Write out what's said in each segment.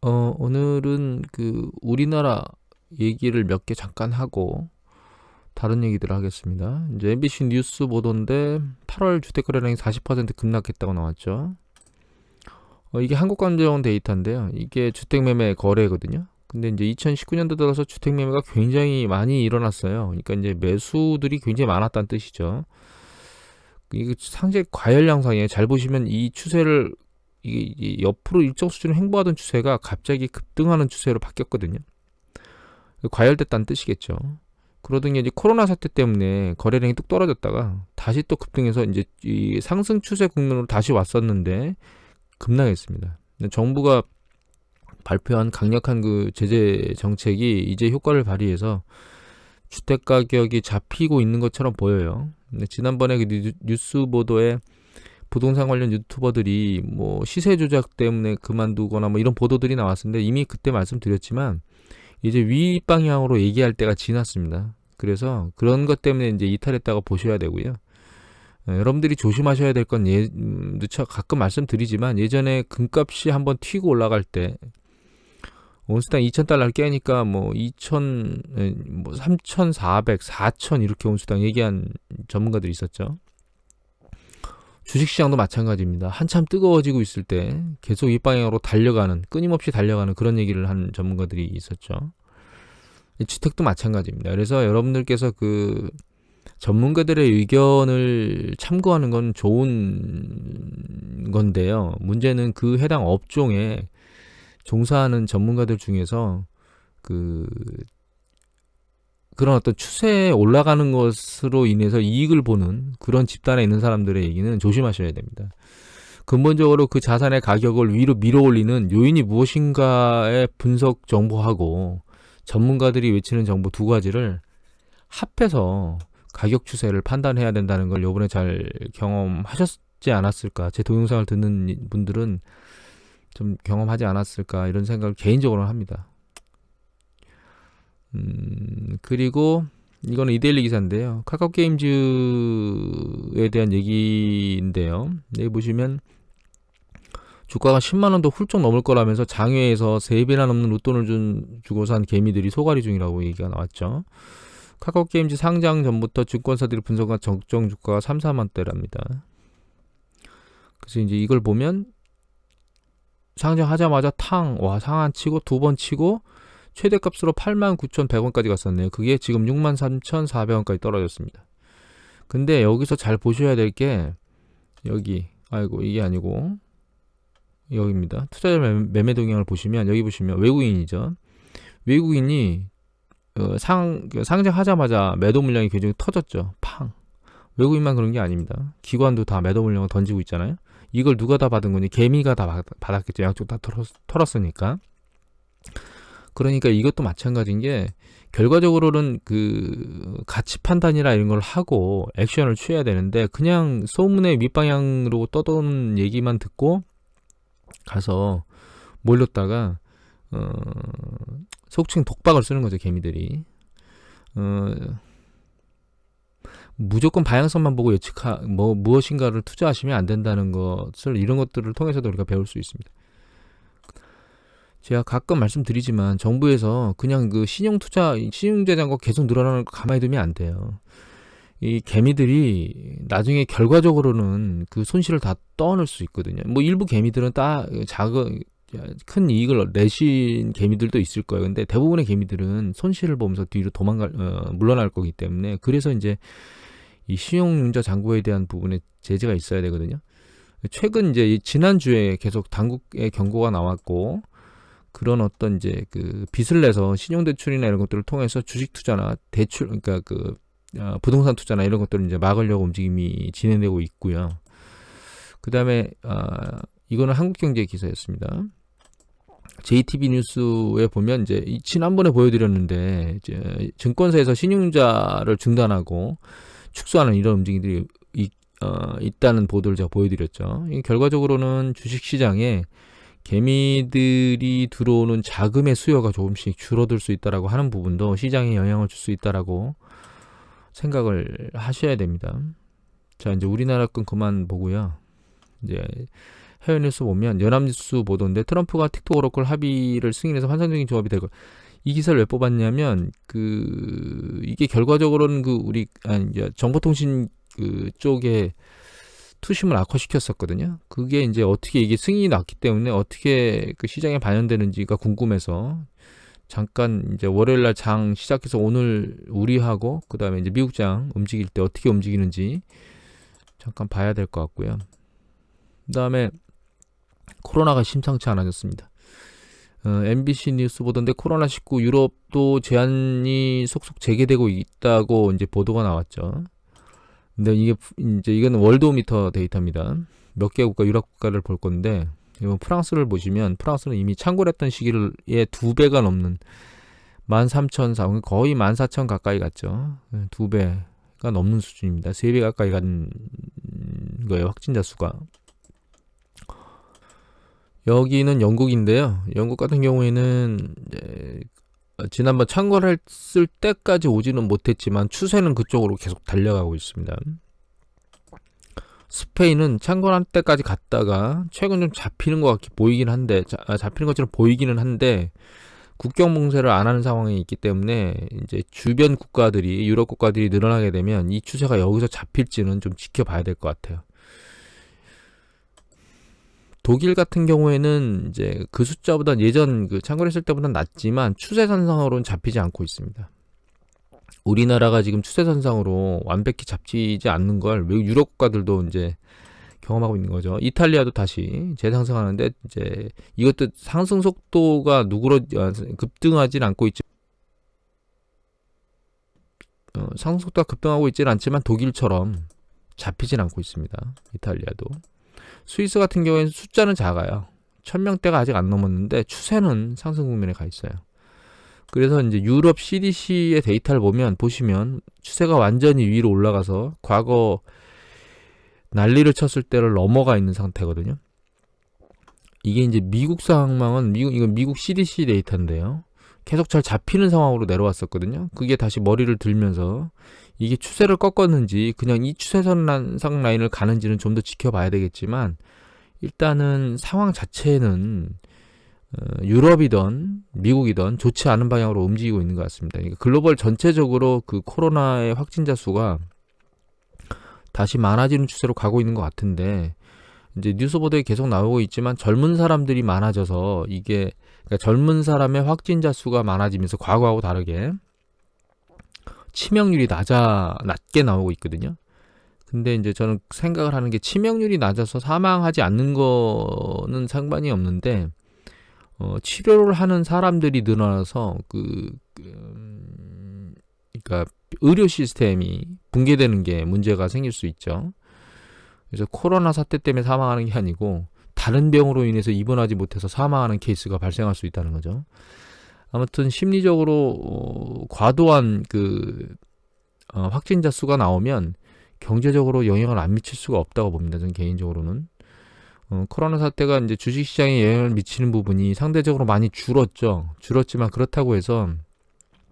오늘은 우리나라 얘기를 몇 개 잠깐 하고 다른 얘기들을 하겠습니다. 이제 MBC 뉴스 보도인데 8월 주택거래량이 40% 급락했다고 나왔죠. 이게 한국감정 데이터인데요. 이게 주택매매 거래거든요. 근데 이제 2019년도 들어서 주택매매가 굉장히 많이 일어났어요. 그러니까 이제 매수들이 굉장히 많았다는 뜻이죠. 이게 상당히 과열 양상이에요. 잘 보시면 이 추세를 이게 옆으로 일정 수준을 횡보하던 추세가 갑자기 급등하는 추세로 바뀌었거든요. 과열됐다는 뜻이겠죠. 그러던 게 이제 코로나 사태 때문에 거래량이 뚝 떨어졌다가 다시 또 급등해서 이제 이 상승 추세 국면으로 다시 왔었는데 급락했습니다. 정부가 발표한 강력한 그 제재 정책이 이제 효과를 발휘해서 주택 가격이 잡히고 있는 것처럼 보여요. 근데 지난번에 그 뉴스 보도에 부동산 관련 유튜버들이 뭐 시세 조작 때문에 그만두거나 뭐 이런 보도들이 나왔었는데 이미 그때 말씀드렸지만 이제 위 방향으로 얘기할 때가 지났습니다. 그래서 그런 것 때문에 이제 이탈했다고 보셔야 되고요. 여러분들이 조심하셔야 될 건 가끔 말씀드리지만 예전에 금값이 한번 튀고 올라갈 때 온수당 2,000달러를 깨니까 뭐 3,400, 4,000 이렇게 온수당 얘기한 전문가들이 있었죠. 주식시장도 마찬가지입니다. 한참 뜨거워지고 있을 때 계속 이 방향으로 끊임없이 달려가는 그런 얘기를 한 전문가들이 있었죠. 주택도 마찬가지입니다. 그래서 여러분들께서 그 전문가들의 의견을 참고하는 건 좋은 건데요. 문제는 그 해당 업종에 종사하는 전문가들 중에서 그런 어떤 추세에 올라가는 것으로 인해서 이익을 보는 그런 집단에 있는 사람들의 얘기는 조심하셔야 됩니다. 근본적으로 그 자산의 가격을 위로 밀어올리는 요인이 무엇인가의 분석 정보하고 전문가들이 외치는 정보 두 가지를 합해서 가격 추세를 판단해야 된다는 걸 요번에 잘 경험하셨지 않았을까. 제 동영상을 듣는 분들은 좀 경험하지 않았을까 이런 생각을 개인적으로 합니다. 그리고 이거는 이데일리 기사인데요. 카카오게임즈에 대한 얘기인데요. 여기 보시면 주가가 10만원도 훌쩍 넘을 거라면서 장외에서 3배나 넘는 웃돈을 주고 산 개미들이 소갈이 중이라고 얘기가 나왔죠. 카카오게임즈 상장 전부터 증권사들이 분석한 적정 주가가 3, 4만대랍니다. 그래서 이제 이걸 보면 상장하자마자 상한 치고 두 번 치고 최대값으로 89,100원까지 갔었네요. 그게 지금 63,400원까지 떨어졌습니다. 근데 여기서 잘 보셔야 될 게 이게 아니고 여기입니다. 투자자 매매 동향을 보시면 여기 보시면 외국인이죠. 외국인이 상장하자마자 매도 물량이 굉장히 터졌죠. 외국인만 그런 게 아닙니다. 기관도 다 매도 물량을 던지고 있잖아요. 이걸 누가 다 받은 거니? 개미가 다 받았겠죠. 양쪽 다 털었으니까. 그러니까 이것도 마찬가지인 게 결과적으로는 그 가치 판단이나 이런 걸 하고 액션을 취해야 되는데 그냥 소문의 윗방향으로 떠도는 얘기만 듣고 가서 몰렸다가 속칭 독박을 쓰는 거죠. 개미들이. 무조건 방향성만 보고 무엇인가를 투자하시면 안 된다는 것을 이런 것들을 통해서도 우리가 배울 수 있습니다. 제가 가끔 말씀드리지만 정부에서 그냥 그 신용투자 잔고 계속 늘어나는 거 가만히 두면 안 돼요. 이 개미들이 나중에 결과적으로는 그 손실을 다 떠안을 수 있거든요. 뭐 일부 개미들은 큰 이익을 내신 개미들도 있을 거예요. 근데 대부분의 개미들은 손실을 보면서 뒤로 물러날 거기 때문에 그래서 이제 이 신용융자 잔고에 대한 부분에 제재가 있어야 되거든요. 최근 이제 지난주에 계속 당국의 경고가 나왔고 그런 어떤 이제 그 빚을 내서 신용대출이나 이런 것들을 통해서 주식 투자나 대출, 그러니까 부동산 투자나 이런 것들을 이제 막으려고 움직임이 진행되고 있고요. 그 다음에, 이거는 한국경제 기사였습니다. JTB 뉴스에 보면 이제 지난번에 보여드렸는데, 이제 증권사에서 신용자를 중단하고 축소하는 이런 움직임들이 있다는 보도를 제가 보여드렸죠. 결과적으로는 주식시장에 개미들이 들어오는 자금의 수요가 조금씩 줄어들 수 있다라고 하는 부분도 시장에 영향을 줄 수 있다라고 생각을 하셔야 됩니다. 자, 이제 우리나라 건 그만 보고요. 이제 해외 뉴스 보면 연합뉴스 보도인데 트럼프가 틱톡 오라클 합의를 승인해서 환상적인 조합이 될 거. 이 기사를 왜 뽑았냐면 이게 결과적으로는 이제 정보통신 쪽에 투심을 악화시켰었거든요. 그게 이제 어떻게 이게 승인이 났기 때문에 어떻게 그 시장에 반영되는지가 궁금해서 잠깐 이제 월요일날 장 시작해서 오늘 우리하고 그 다음에 이제 미국 장 움직일 때 어떻게 움직이는지 잠깐 봐야 될 것 같고요. 그 다음에 코로나가 심상치 않아졌습니다. MBC 뉴스 보던데 코로나19 유럽도 제한이 속속 재개되고 있다고 이제 보도가 나왔죠. 근데 이거는 월도미터 데이터입니다. 몇 개 국가 유럽 국가를 볼 건데 이번 프랑스를 보시면 프랑스는 이미 창궐했던 시기의 2배가 넘는 13,400 거의 14,000 가까이 갔죠. 2배가 넘는 수준입니다. 3배 가까이 간 거예요. 확진자 수가. 여기는 영국인데요. 영국 같은 경우에는 이제 지난번 창궐했을 때까지 오지는 못했지만 추세는 그쪽으로 계속 달려가고 있습니다. 스페인은 창궐한 때까지 갔다가 최근 좀 잡히는 것 같게 보이긴 한데 잡히는 것처럼 보이기는 한데 국경 봉쇄를 안 하는 상황이 있기 때문에 이제 주변 국가들이 유럽 국가들이 늘어나게 되면 이 추세가 여기서 잡힐지는 좀 지켜봐야 될 것 같아요. 독일 같은 경우에는 이제 그 숫자보다 예전 창궐했을 때보다 낮지만 추세선상으로는 잡히지 않고 있습니다. 우리나라가 지금 추세선상으로 완벽히 잡히지 않는 걸 외국 유럽 국가들도 이제 경험하고 있는 거죠. 이탈리아도 다시 재상승하는데 이제 이것도 상승 속도가 급등하진 않고 있지. 상승 속도가 급등하고 있지는 않지만 독일처럼 잡히진 않고 있습니다. 이탈리아도. 스위스 같은 경우에는 숫자는 작아요. 1000명대가 아직 안 넘었는데 추세는 상승 국면에 가 있어요. 그래서 이제 유럽 CDC의 데이터를 보시면 추세가 완전히 위로 올라가서 과거 난리를 쳤을 때를 넘어가 있는 상태거든요. 이게 이제 미국 상황은 이건 미국 CDC 데이터인데요. 계속 잘 잡히는 상황으로 내려왔었거든요. 그게 다시 머리를 들면서 이게 추세를 꺾었는지 그냥 이 추세선상 라인을 가는지는 좀 더 지켜봐야 되겠지만 일단은 상황 자체는 유럽이든 미국이든 좋지 않은 방향으로 움직이고 있는 것 같습니다. 그러니까 글로벌 전체적으로 그 코로나의 확진자 수가 다시 많아지는 추세로 가고 있는 것 같은데 이제 뉴스 보도에 계속 나오고 있지만 젊은 사람들이 많아져서 그러니까 젊은 사람의 확진자 수가 많아지면서 과거하고 다르게 치명률이 낮게 나오고 있거든요. 근데 이제 저는 생각을 하는 게 치명률이 낮아서 사망하지 않는 거는 상관이 없는데 치료를 하는 사람들이 늘어나서 그러니까 의료 시스템이 붕괴되는 게 문제가 생길 수 있죠. 그래서 코로나 사태 때문에 사망하는 게 아니고 다른 병으로 인해서 입원하지 못해서 사망하는 케이스가 발생할 수 있다는 거죠. 아무튼 심리적으로 과도한 확진자 수가 나오면 경제적으로 영향을 안 미칠 수가 없다고 봅니다. 저는 개인적으로는 코로나 사태가 이제 주식시장에 영향을 미치는 부분이 상대적으로 많이 줄었지만 그렇다고 해서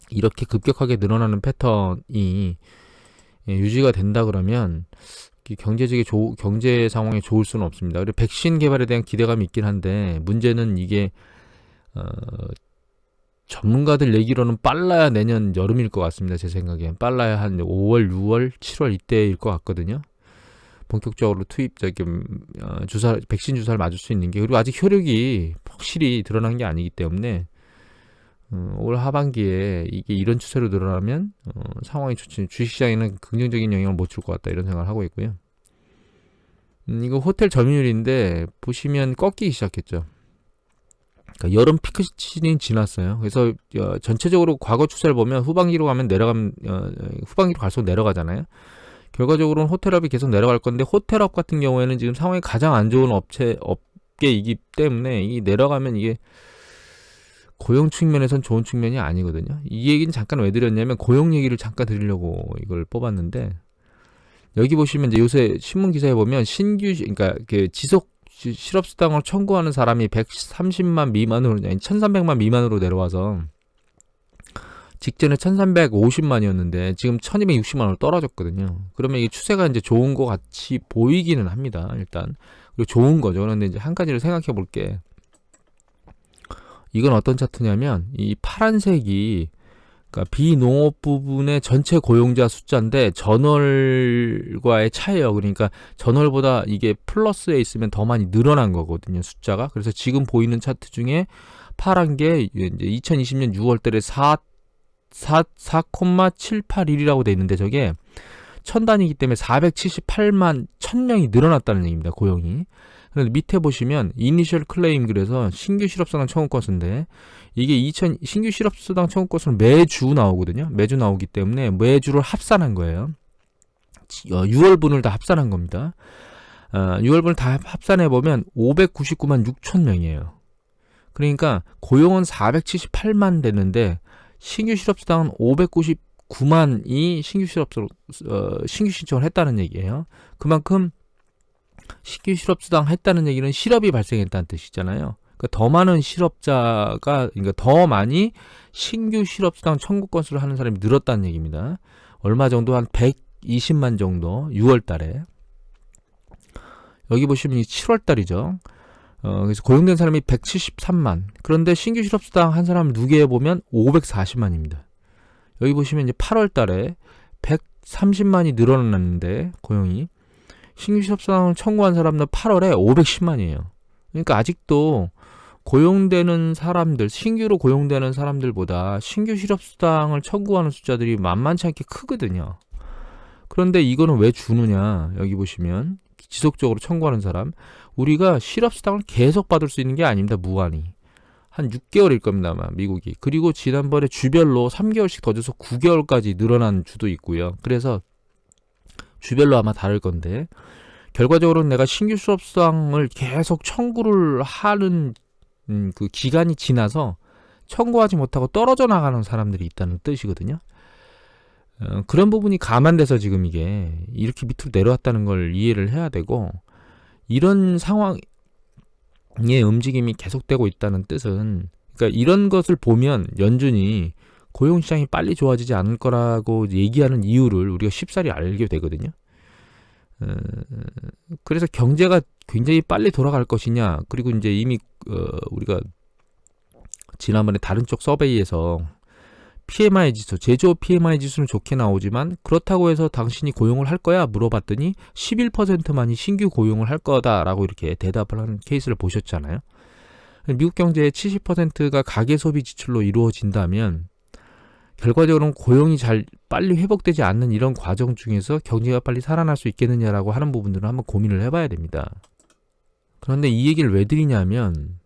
이렇게 급격하게 늘어나는 패턴이 유지가 된다 그러면 경제 상황이 좋을 수는 없습니다. 그리고 백신 개발에 대한 기대감이 있긴 한데 문제는 이게 전문가들 얘기로는 빨라야 내년 여름일 것 같습니다. 제 생각엔 빨라야 한 5월, 6월, 7월 이때일 것 같거든요. 본격적으로 백신 주사를 맞을 수 있는 게 그리고 아직 효력이 확실히 드러난 게 아니기 때문에 올 하반기에 이게 이런 추세로 늘어나면 상황이 좋지 주식시장에는 긍정적인 영향을 못 줄 것 같다 이런 생각을 하고 있고요. 이거 호텔 점유율인데 보시면 꺾이기 시작했죠. 그러니까 여름 피크 시즌이 지났어요. 그래서 전체적으로 과거 추세를 보면 후반기로 갈수록 내려가잖아요. 결과적으로는 호텔업이 계속 내려갈 건데 호텔업 같은 경우에는 지금 상황이 가장 안 좋은 업계이기 때문에 이 내려가면 이게 고용 측면에선 좋은 측면이 아니거든요. 이 얘기는 잠깐 왜 드렸냐면 고용 얘기를 잠깐 드리려고 이걸 뽑았는데 여기 보시면 이제 요새 신문 기사에 보면 그러니까 지속 실업수당을 청구하는 사람이 130만 미만으로 아니 1300만 미만으로 내려와서 직전에 1350만이었는데 지금 1260만으로 떨어졌거든요. 그러면 이 추세가 이제 좋은 것 같이 보이기는 합니다. 일단 그리고 좋은 거죠. 그런데 이제 한 가지를 생각해 볼게. 이건 어떤 차트냐면 이 파란색이 그러니까 비농업 부분의 전체 고용자 숫자인데 전월과의 차이예요. 그러니까 전월보다 이게 플러스에 있으면 더 많이 늘어난 거거든요, 숫자가. 그래서 지금 보이는 차트 중에 파란 게 이제 2020년 6월 달에 4,781이라고 돼 있는데 저게 천 단위이기 때문에 478만 1000명이 늘어났다는 얘기입니다, 고용이. 그런데 밑에 보시면 이니셜 클레임, 그래서 신규 실업수당 청구 건수인데 이게 신규 실업수당 청구 건수는 매주 나오거든요. 매주 나오기 때문에 매주를 합산한 거예요. 6월분을 다 합산한 겁니다. 6월분을 다 합산해 보면 599만 6천 명이에요. 그러니까 고용은 478만 되는데 신규 실업수당은 599만이 신규 신청을 했다는 얘기예요. 그만큼 신규 실업수당 했다는 얘기는 실업이 발생했다는 뜻이잖아요. 그러니까 더 많은 실업자가, 그러니까 더 많이 신규 실업수당 청구 건수를 하는 사람이 늘었다는 얘기입니다. 얼마 정도? 한 120만 정도 6월 달에. 여기 보시면 이 7월 달이죠. 그래서 고용된 사람이 173만. 그런데 신규 실업수당 한 사람을 누계해 보면 540만입니다. 여기 보시면 이제 8월 달에 130만이 늘어났는데 고용이 신규 실업수당을 청구한 사람은 8월에 510만이에요. 그러니까 아직도 고용되는 사람들, 신규로 고용되는 사람들보다 신규 실업수당을 청구하는 숫자들이 만만치 않게 크거든요. 그런데 이거는 왜 주느냐? 여기 보시면 지속적으로 청구하는 사람, 우리가 실업수당을 계속 받을 수 있는 게 아닙니다. 무한히. 한 6개월일 겁니다, 아마 미국이. 그리고 지난번에 주별로 3개월씩 더 줘서 9개월까지 늘어난 주도 있고요. 그래서 주별로 아마 다를 건데, 결과적으로는 내가 신규 실업수당을 계속 청구를 하는 그 기간이 지나서 청구하지 못하고 떨어져 나가는 사람들이 있다는 뜻이거든요. 그런 부분이 감안돼서 지금 이게 이렇게 밑으로 내려왔다는 걸 이해를 해야 되고, 이런 상황의 움직임이 계속되고 있다는 뜻은, 그러니까 이런 것을 보면 연준이 고용시장이 빨리 좋아지지 않을 거라고 얘기하는 이유를 우리가 쉽사리 알게 되거든요. 그래서 경제가 굉장히 빨리 돌아갈 것이냐, 그리고 이제 이미 우리가 지난번에 다른 쪽 서베이에서 PMI 지수, 제조업 PMI 지수는 좋게 나오지만 그렇다고 해서 당신이 고용을 할 거야? 물어봤더니 11%만이 신규 고용을 할 거다라고 이렇게 대답을 하는 케이스를 보셨잖아요. 미국 경제의 70%가 가계 소비 지출로 이루어진다면 결과적으로는 고용이 잘 빨리 회복되지 않는 이런 과정 중에서 경제가 빨리 살아날 수 있겠느냐라고 하는 부분들은 한번 고민을 해봐야 됩니다. 그런데 이 얘기를 왜 드리냐면,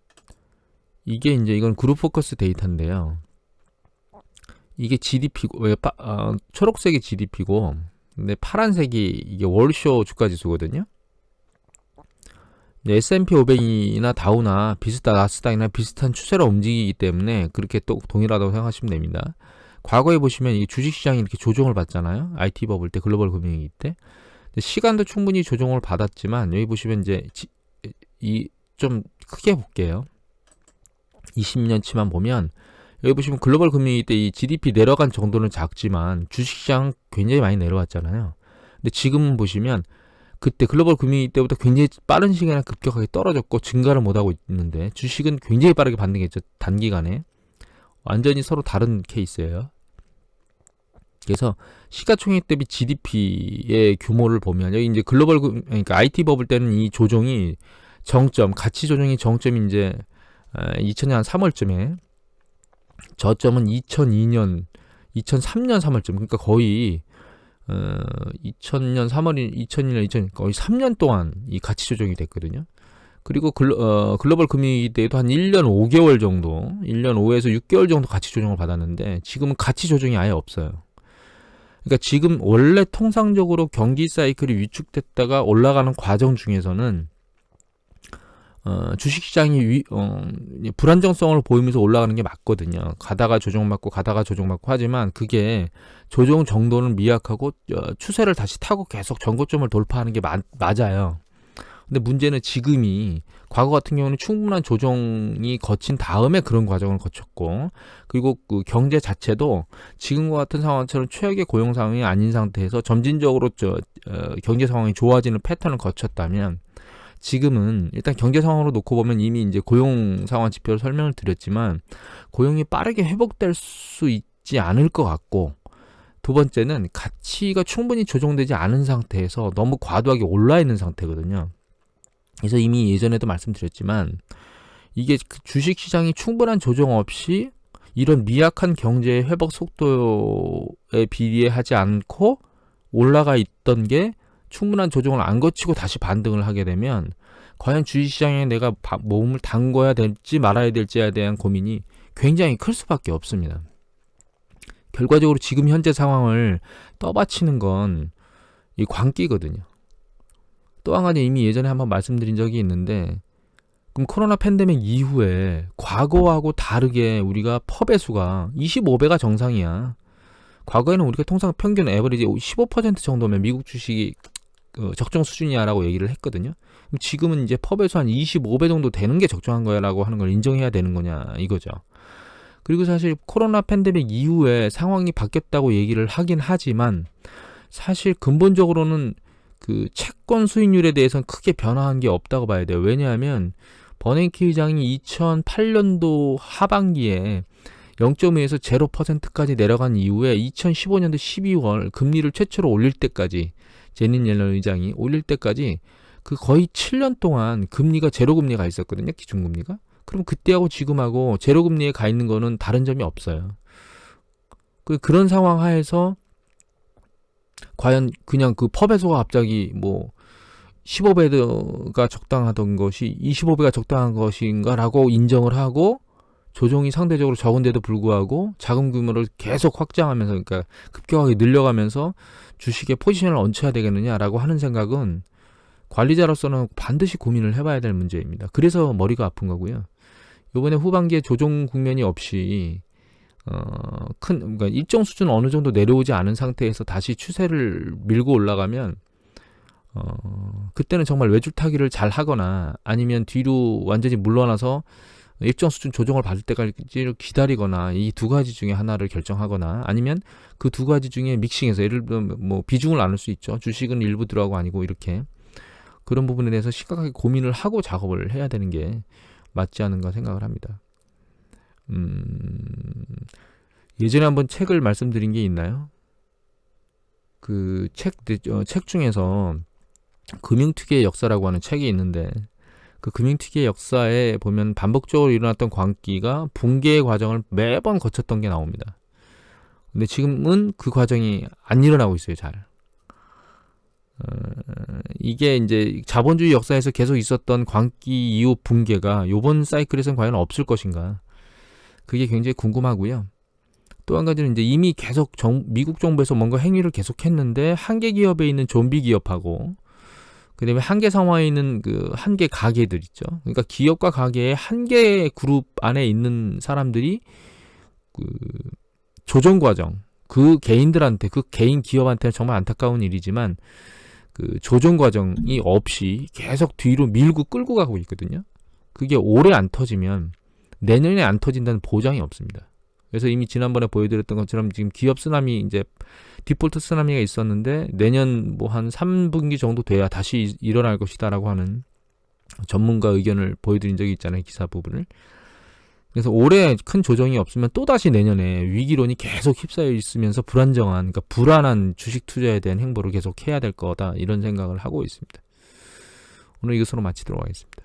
이게 이제 이건 그룹 포커스 데이터인데요. 이게 GDP고, 초록색이 GDP고, 근데 파란색이 이게 월쇼 주가지수거든요. S&P 500이나 다우나 나스닥이나 비슷한 추세로 움직이기 때문에 그렇게 또 동일하다고 생각하시면 됩니다. 과거에 보시면 이 주식시장이 이렇게 조정을 받잖아요. IT 버블 때, 글로벌 금융위기 때. 시간도 충분히 조정을 받았지만 여기 보시면 이제 좀 크게 볼게요. 20년치만 보면 여기 보시면 글로벌 금융위기 때 이 GDP 내려간 정도는 작지만 주식시장 굉장히 많이 내려왔잖아요. 근데 지금 보시면 그때 글로벌 금융위기 때보다 굉장히 빠른 시간에 급격하게 떨어졌고 증가를 못하고 있는데 주식은 굉장히 빠르게 반등했죠. 단기간에. 완전히 서로 다른 케이스예요. 그래서 시가총액 대비 GDP의 규모를 보면 여기 이제 그러니까 IT 버블 때는 이 조정이 가치 조정이 정점이 이제 2000년 3월쯤에, 저점은 2003년 3월쯤, 그러니까 거의 2000년 거의 3년 동안 이 가치 조정이 됐거든요. 그리고 글로벌 금융위기 때에도 한 1년 5개월 정도, 1년 5에서 6개월 정도 가치 조정을 받았는데 지금은 가치 조정이 아예 없어요. 그러니까 지금 원래 통상적으로 경기 사이클이 위축됐다가 올라가는 과정 중에서는 주식시장이 불안정성을 보이면서 올라가는 게 맞거든요. 가다가 조정받고 하지만 그게 조정 정도는 미약하고 추세를 다시 타고 계속 전고점을 돌파하는 게 맞아요. 근데 문제는 지금이, 과거 같은 경우는 충분한 조정이 거친 다음에 그런 과정을 거쳤고, 그리고 그 경제 자체도 지금과 같은 상황처럼 최악의 고용 상황이 아닌 상태에서 점진적으로 경제 상황이 좋아지는 패턴을 거쳤다면 지금은 일단 경제 상황으로 놓고 보면 이미 이제 고용 상황 지표를 설명을 드렸지만 고용이 빠르게 회복될 수 있지 않을 것 같고, 두 번째는 가치가 충분히 조정되지 않은 상태에서 너무 과도하게 올라 있는 상태거든요. 그래서 이미 예전에도 말씀드렸지만 이게 그 주식시장이 충분한 조정 없이 이런 미약한 경제의 회복 속도에 비례하지 않고 올라가 있던 게 충분한 조정을 안 거치고 다시 반등을 하게 되면 과연 주식시장에 내가 몸을 담궈야 될지 말아야 될지에 대한 고민이 굉장히 클 수밖에 없습니다. 결과적으로 지금 현재 상황을 떠받치는 건 이 광기거든요. 또 한 가지 이미 예전에 한번 말씀드린 적이 있는데, 그럼 코로나 팬데믹 이후에 과거하고 다르게 우리가 퍼배수가 25배가 정상이야. 과거에는 우리가 통상 평균 에버리지 15% 정도면 미국 주식이 적정 수준이야라고 얘기를 했거든요. 그럼 지금은 이제 퍼배수 한 25배 정도 되는 게 적정한 거야라고 하는 걸 인정해야 되는 거냐 이거죠. 그리고 사실 코로나 팬데믹 이후에 상황이 바뀌었다고 얘기를 하긴 하지만 사실 근본적으로는 그 채권 수익률에 대해서는 크게 변화한 게 없다고 봐야 돼요. 왜냐하면 버냉키 의장이 2008년도 하반기에 0.5에서 0%까지 내려간 이후에 2015년도 12월 금리를 최초로 올릴 때까지, 제닛 옐런 의장이 올릴 때까지 그 거의 7년 동안 금리가 제로금리가 있었거든요. 기준금리가. 그럼 그때하고 지금하고 제로금리에 가 있는 거는 다른 점이 없어요. 그런 상황 하에서 과연 그냥 그 펍에서가 갑자기 뭐 15배가 적당하던 것이 25배가 적당한 것인가라고 인정을 하고 조정이 상대적으로 적은데도 불구하고 자금 규모를 계속 확장하면서, 그러니까 급격하게 늘려가면서 주식에 포지션을 얹혀야 되겠느냐라고 하는 생각은 관리자로서는 반드시 고민을 해봐야 될 문제입니다. 그래서 머리가 아픈 거고요. 이번에 후반기에 조정 국면이 없이 그러니까 일정 수준 어느 정도 내려오지 않은 상태에서 다시 추세를 밀고 올라가면 그때는 정말 외줄타기를 잘 하거나 아니면 뒤로 완전히 물러나서 일정 수준 조정을 받을 때까지 기다리거나 이 두 가지 중에 하나를 결정하거나 아니면 그 두 가지 중에 믹싱해서, 예를 들면 뭐 비중을 나눌 수 있죠. 주식은 일부 들어가고 아니고 이렇게 그런 부분에 대해서 심각하게 고민을 하고 작업을 해야 되는 게 맞지 않은가 생각을 합니다. 예전에 한번 책을 말씀드린 게 있나요? 그 책 중에서 금융특위의 역사라고 하는 책이 있는데, 그 금융특위의 역사에 보면 반복적으로 일어났던 광기가 붕괴의 과정을 매번 거쳤던 게 나옵니다. 근데 지금은 그 과정이 안 일어나고 있어요, 잘. 이게 이제 자본주의 역사에서 계속 있었던 광기 이후 붕괴가 이번 사이클에서는 과연 없을 것인가, 그게 굉장히 궁금하고요. 또 한 가지는 이제 이미 계속 미국 정부에서 뭔가 행위를 계속했는데 한계 기업에 있는 좀비 기업하고 그다음에 한계 상황에 있는 그 한계 가게들 있죠. 그러니까 기업과 가게의 한계 그룹 안에 있는 사람들이 그 조정 과정, 그 개인들한테, 그 개인 기업한테는 정말 안타까운 일이지만 그 조정 과정이 없이 계속 뒤로 밀고 끌고 가고 있거든요. 그게 올해 안 터지면 내년에 안 터진다는 보장이 없습니다. 그래서 이미 지난번에 보여드렸던 것처럼 지금 기업 쓰나미, 이제 디폴트 쓰나미가 있었는데 내년 뭐 한 3분기 정도 돼야 다시 일어날 것이다라고 하는 전문가 의견을 보여드린 적이 있잖아요, 기사 부분을. 그래서 올해 큰 조정이 없으면 또다시 내년에 위기론이 계속 휩싸여 있으면서 불안정한, 그러니까 불안한 주식 투자에 대한 행보를 계속 해야 될 거다, 이런 생각을 하고 있습니다. 오늘 이것으로 마치도록 하겠습니다.